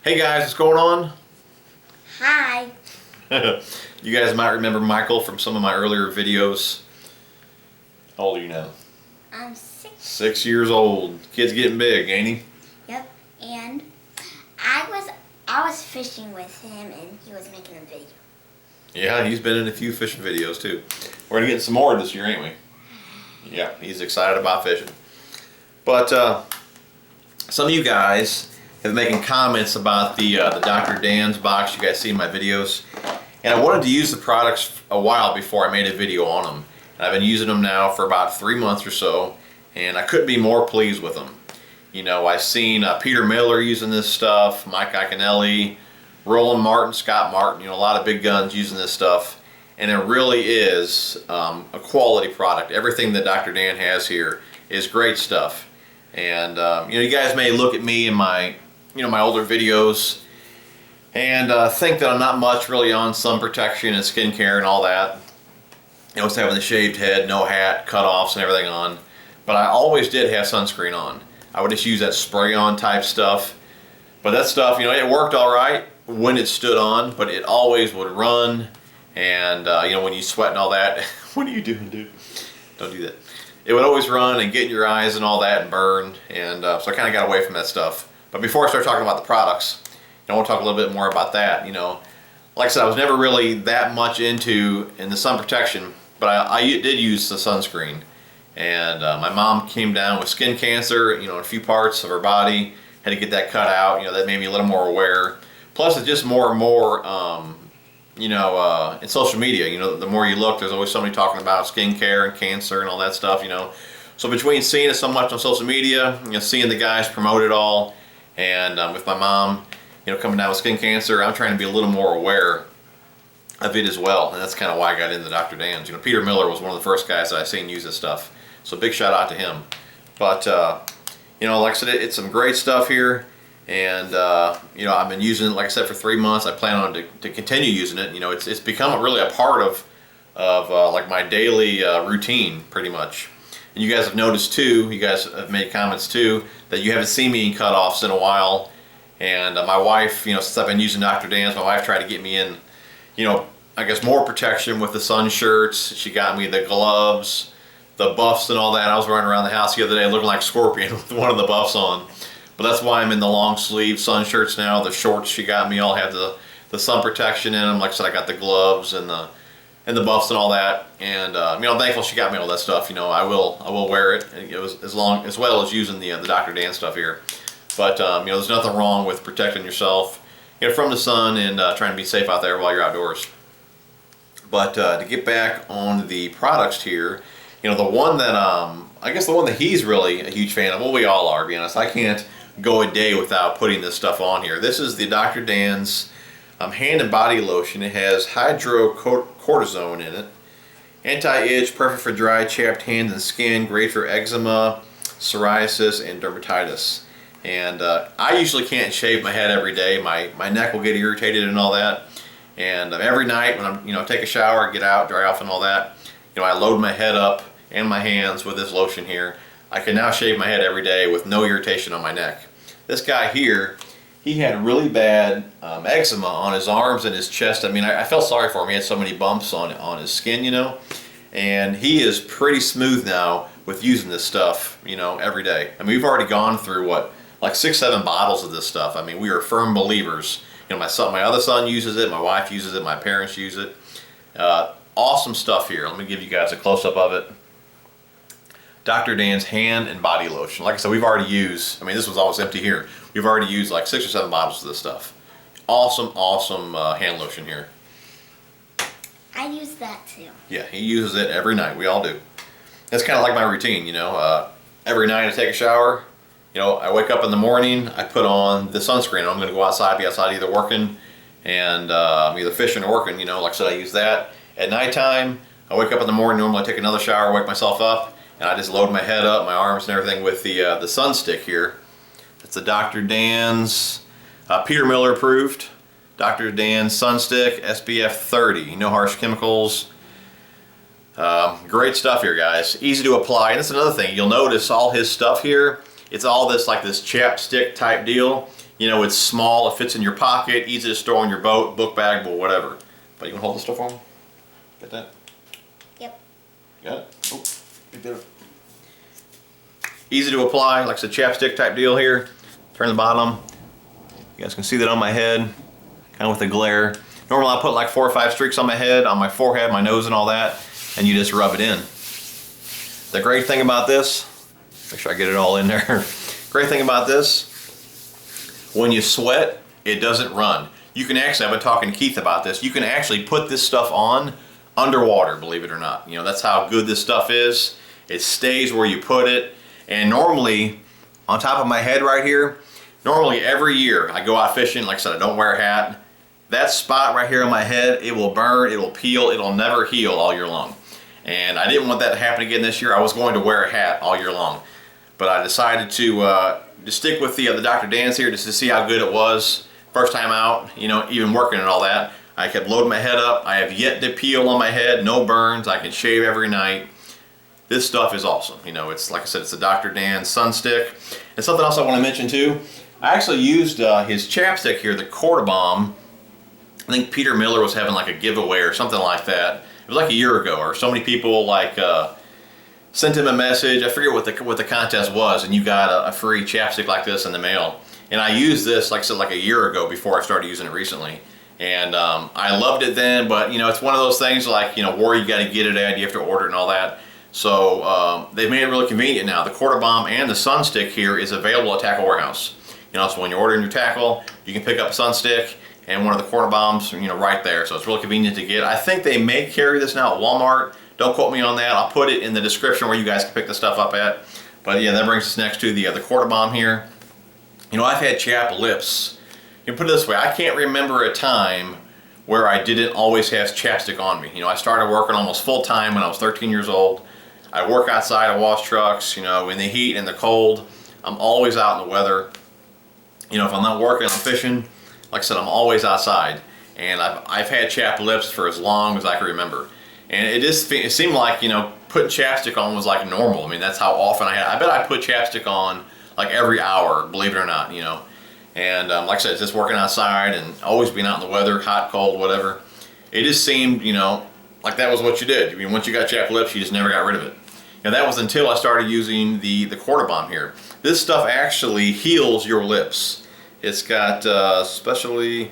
Hey guys, what's going on? Hi. You guys might remember Michael from some of my earlier videos. How old are you now? I'm 6. 6 years old. Kid's getting big, ain't he? Yep. And I was fishing with him and he was making a video. Yeah, he's been in a few fishing videos too. We're gonna get some more this year, ain't we? Yeah, he's excited about fishing. But some of you guys have been making comments about the Dr. Dan's box you guys see in my videos. And I wanted to use the products a while before I made a video on them. And I've been using them now for about 3 months or so, and I couldn't be more pleased with them. You know, I've seen Peter Miller using this stuff, Mike Iaconelli, Roland Martin, Scott Martin, you know, a lot of big guns using this stuff. And it really is a quality product. Everything that Dr. Dan has here is great stuff. And you know, you guys may look at me in my, my older videos and think that I'm not much really on sun protection and skincare and all that. I was having the shaved head, no hat, cutoffs and everything on. But I always did have sunscreen on. I would just use that spray-on type stuff. But that stuff, you know, it worked all right when it stood on, but it always would run. And you know, when you sweat and all that, what are you doing, dude? Don't do that. It would always run and get in your eyes and all that and burn. And so I kind of got away from that stuff. But before I start talking about the products, I want to talk a little bit more about that. You know, like I said, I was never really that much into the sun protection, but I did use the sunscreen. And my mom came down with skin cancer, you know, in a few parts of her body, had to get that cut out. You know, that made me a little more aware. Plus, it's just more and more, you know, in social media, you know, the more you look, there's always somebody talking about skincare and cancer and all that stuff, you know. So between seeing it so much on social media, you know, seeing the guys promote it all, and with my mom, you know, coming down with skin cancer, I'm trying to be a little more aware of it as well. And that's kind of why I got into Dr. Dan's. You know, Peter Miller was one of the first guys that I seen use this stuff. So big shout out to him. But, you know, like I said, it's some great stuff here. And, you know, I've been using it, like I said, for 3 months. I plan on to continue using it. You know, it's become really a part of like my daily routine, pretty much. And you guys have noticed too, you guys have made comments too, that you haven't seen me in cutoffs in a while. And my wife, you know, since I've been using Dr. Dan's, my wife tried to get me in, you know, I guess more protection with the sun shirts. She got me the gloves, the buffs and all that. I was running around the house the other day looking like Scorpion with one of the buffs on. But that's why I'm in the long sleeve sun shirts now. The shorts she got me all have the sun protection in them. Like I said, I got the gloves and the buffs and all that. And you know, I'm thankful she got me all that stuff. You know, I will wear it. And it was as well as using the Dr. Dan stuff here. But you know, there's nothing wrong with protecting yourself, you know, from the sun and trying to be safe out there while you're outdoors. But to get back on the products here, you know, the one that I guess the one that he's really a huge fan of, well, we all are, to be honest. I can't go a day without putting this stuff on here. This is the Dr. Dan's hand and body lotion. It has hydrocortisone in it. Anti-itch, perfect for dry, chapped hands and skin, great for eczema, psoriasis, and dermatitis. And I usually can't shave my head every day. My neck will get irritated and all that. And every night when I'm, you know, take a shower, get out, dry off and all that, you know, I load my head up and my hands with this lotion here. I can now shave my head every day with no irritation on my neck. This guy here, he had really bad eczema on his arms and his chest. I mean, I felt sorry for him. He had so many bumps on his skin, you know. And he is pretty smooth now with using this stuff, you know, every day. I mean, we've already gone through, what, like 6-7 bottles of this stuff. I mean, we are firm believers. You know, my other son uses it, my wife uses it, my parents use it. Awesome stuff here. Let me give you guys a close-up of it. Dr. Dan's hand and body lotion. Like I said, we've already used, I mean, this was always empty here. We've already used like 6 or 7 bottles of this stuff. Awesome, awesome hand lotion here. I use that too. Yeah, he uses it every night. We all do. That's kind of like my routine, you know. Every night I take a shower. You know, I wake up in the morning, I put on the sunscreen. I'm going to go outside, be outside either working and either fishing or working. You know, like I said, I use that. At nighttime, I wake up in the morning, normally I take another shower, wake myself up, and I just load my head up, my arms and everything with the Sunstick here. It's the Dr. Dan's, Peter Miller approved, Dr. Dan's Sunstick, SPF 30, no harsh chemicals. Great stuff here, guys. Easy to apply. And that's another thing. You'll notice all his stuff here, it's all this like this chapstick type deal. You know, it's small, it fits in your pocket, easy to store on your boat, book bag, or whatever. But you can hold this stuff for me? Get that? Yep. Got it? Oh, you did it. Easy to apply, like I said, chapstick type deal here. Turn the bottom. You guys can see that on my head, kind of with the glare. Normally I put like 4 or 5 streaks on my head, on my forehead, my nose and all that, and you just rub it in. The great thing about this, make sure I get it all in there. Great thing about this, when you sweat, it doesn't run. You can actually, I've been talking to Keith about this, you can actually put this stuff on underwater, believe it or not. You know, that's how good this stuff is. It stays where you put it. And normally, on top of my head right here, normally every year I go out fishing, like I said, I don't wear a hat. That spot right here on my head, it will burn, it will peel, it'll never heal all year long. And I didn't want that to happen again this year. I was going to wear a hat all year long. But I decided to stick with the Dr. Dan's here just to see how good it was. First time out, you know, even working and all that. I kept loading my head up. I have yet to peel on my head, no burns. I can shave every night. This stuff is awesome. You know, it's like I said, it's the Dr. Dan Sunstick. And something else I want to mention too, I actually used his chapstick here, the CortiBalm. I think Peter Miller was having like a giveaway or something like that. It was like a year ago, or so many people like sent him a message. I forget what the contest was, and you got a free chapstick like this in the mail. And I used this, like I said, like a year ago before I started using it recently. And I loved it then, but you know, it's one of those things like, you know, where you got to get it at, you have to order it and all that. So they've made it really convenient now. The CortiBalm and the Sunstick here is available at Tackle Warehouse. You know, so when you're ordering your tackle, you can pick up a Sunstick and one of the CortiBalms, you know, right there. So it's really convenient to get. I think they may carry this now at Walmart. Don't quote me on that. I'll put it in the description where you guys can pick the stuff up at. But yeah, that brings us next to the CortiBalm here. You know, I've had chapped lips. You put it this way, I can't remember a time where I didn't always have chapstick on me. You know, I started working almost full time when I was 13 years old. I work outside, I wash trucks, you know, in the heat and the cold. I'm always out in the weather. You know, if I'm not working, I'm fishing. Like I said, I'm always outside. And I've had chapped lips for as long as I can remember. And it seemed like, you know, putting chapstick on was like normal. I mean, that's how often I bet I put chapstick on like every hour, believe it or not, you know. And like I said, just working outside and always being out in the weather, hot, cold, whatever. It just seemed, you know, like that was what you did. I mean, once you got chapped lips, you just never got rid of it. And that was until I started using the CortiBalm here. This stuff actually heals your lips. It's got specially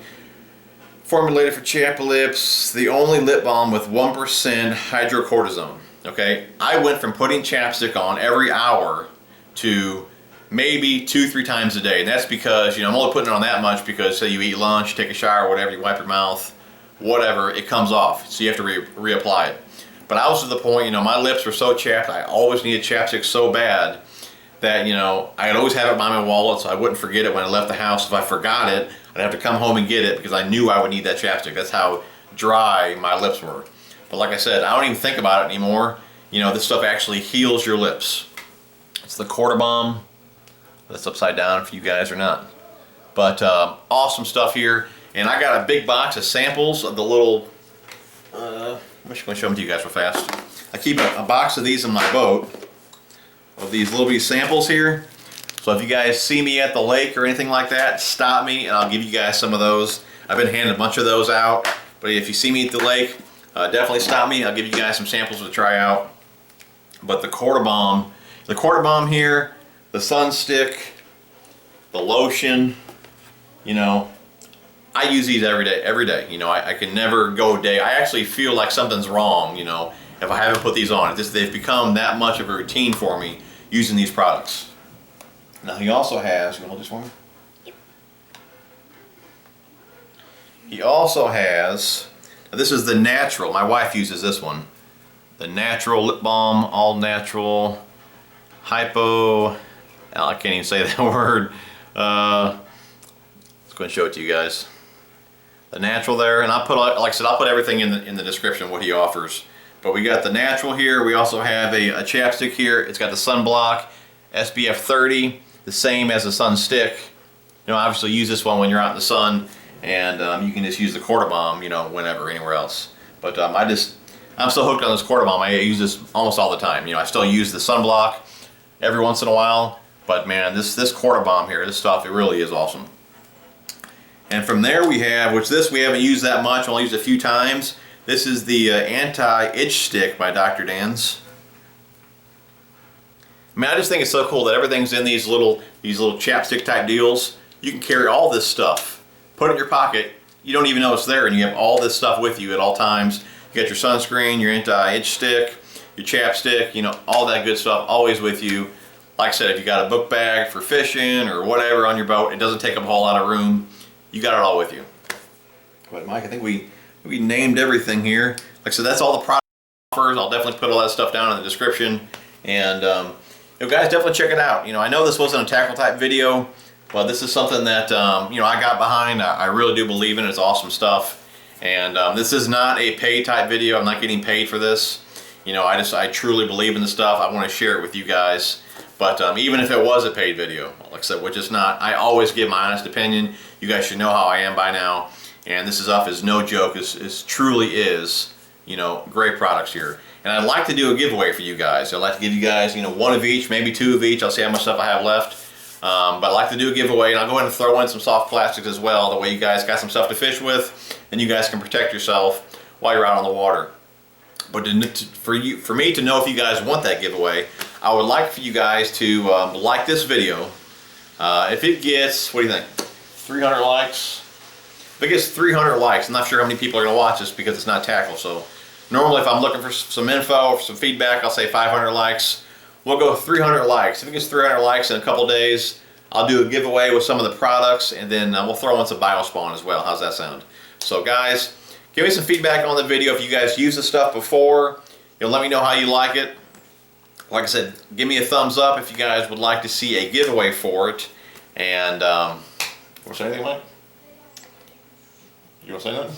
formulated for chapped lips, the only lip balm with 1% hydrocortisone. Okay, I went from putting chapstick on every hour to maybe 2-3 times a day. And that's because, you know, I'm only putting it on that much because say you eat lunch, take a shower, whatever, you wipe your mouth, whatever, it comes off. So you have to reapply it. But I was to the point, you know, my lips were so chapped, I always needed chapstick so bad that, you know, I'd always have it by my wallet so I wouldn't forget it when I left the house. If I forgot it, I'd have to come home and get it because I knew I would need that chapstick. That's how dry my lips were. But like I said, I don't even think about it anymore. You know, this stuff actually heals your lips. It's the CortiBalm. That's upside down for you guys or not. But awesome stuff here. And I got a big box of samples of the little, I'm just going to show them to you guys real fast. I keep a box of these in my boat, of these little bitty samples here. So if you guys see me at the lake or anything like that, stop me and I'll give you guys some of those. I've been handing a bunch of those out. But if you see me at the lake, definitely stop me. I'll give you guys some samples to try out. But the CortiBalm here, the Sunstick, the lotion, you know, I use these every day. You know, I can never go a day. I actually feel like something's wrong, you know, if I haven't put these on. They've become that much of a routine for me using these products. Now he also has, you want to hold this for me? Yep. He also has, now this is the natural, my wife uses this one. The natural lip balm, all natural, hypo, I can't even say that word. Let's go and show it to you guys. The natural there, and I'll put, like I said, I'll put everything in the description what he offers. But we got the natural here. We also have a chapstick here. It's got the sunblock, SPF 30, the same as the Sunstick. You know, obviously use this one when you're out in the sun, and you can just use the CortiBalm, you know, whenever, anywhere else. But I'm still hooked on this CortiBalm. I use this almost all the time. You know, I still use the sunblock every once in a while. But man, this CortiBalm here, this stuff, it really is awesome. And from there we have, which this we haven't used that much, only used a few times. This is the anti-itch stick by Dr. Dan's. I mean, I just think it's so cool that everything's in these little chapstick type deals. You can carry all this stuff, put it in your pocket. You don't even know it's there, and you have all this stuff with you at all times. You got your sunscreen, your anti-itch stick, your chapstick, you know, all that good stuff always with you. Like I said, if you got a book bag for fishing or whatever on your boat, it doesn't take up a whole lot of room. You got it all with you. But Mike, I think we named everything here. Like I said, that's all the product offers. I'll definitely put all that stuff down in the description. And you know, guys, definitely check it out. You know, I know this wasn't a tackle type video, but this is something that you know, I got behind. I really do believe in it. It's awesome stuff. And this is not a paid type video. I'm not getting paid for this. You know, I truly believe in the stuff. I want to share it with you guys. But even if it was a paid video, like I said, which it's not, I always give my honest opinion. You guys should know how I am by now. And this stuff is no joke. It truly is, you know, great products here. And I'd like to do a giveaway for you guys. I'd like to give you guys, you know, one of each, maybe two of each. I'll see how much stuff I have left. But I'd like to do a giveaway, and I'll go ahead and throw in some soft plastics as well. That way you guys got some stuff to fish with, and you guys can protect yourself while you're out on the water. But for me to know if you guys want that giveaway, I would like for you guys to like this video. If it gets, what do you think, 300 likes? If it gets 300 likes, I'm not sure how many people are going to watch this because it's not tackle. So normally if I'm looking for some info or some feedback, I'll say 500 likes. We'll go 300 likes. If it gets 300 likes in a couple days, I'll do a giveaway with some of the products, and then we'll throw in some BioSpawn as well. How's that sound? So guys, give me some feedback on the video if you guys used this stuff before. You know, let me know how you like it. Like I said, give me a thumbs up if you guys would like to see a giveaway for it. And, want to say anything, Mike? You want to say nothing?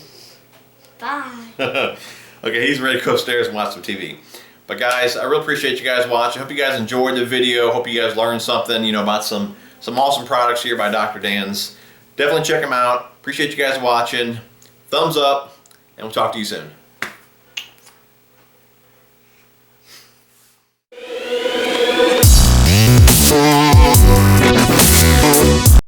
Bye. Okay, he's ready to go upstairs and watch some TV. But guys, I really appreciate you guys watching. Hope you guys enjoyed the video. Hope you guys learned something, you know, about some awesome products here by Dr. Dan's. Definitely check them out. Appreciate you guys watching. Thumbs up, and we'll talk to you soon.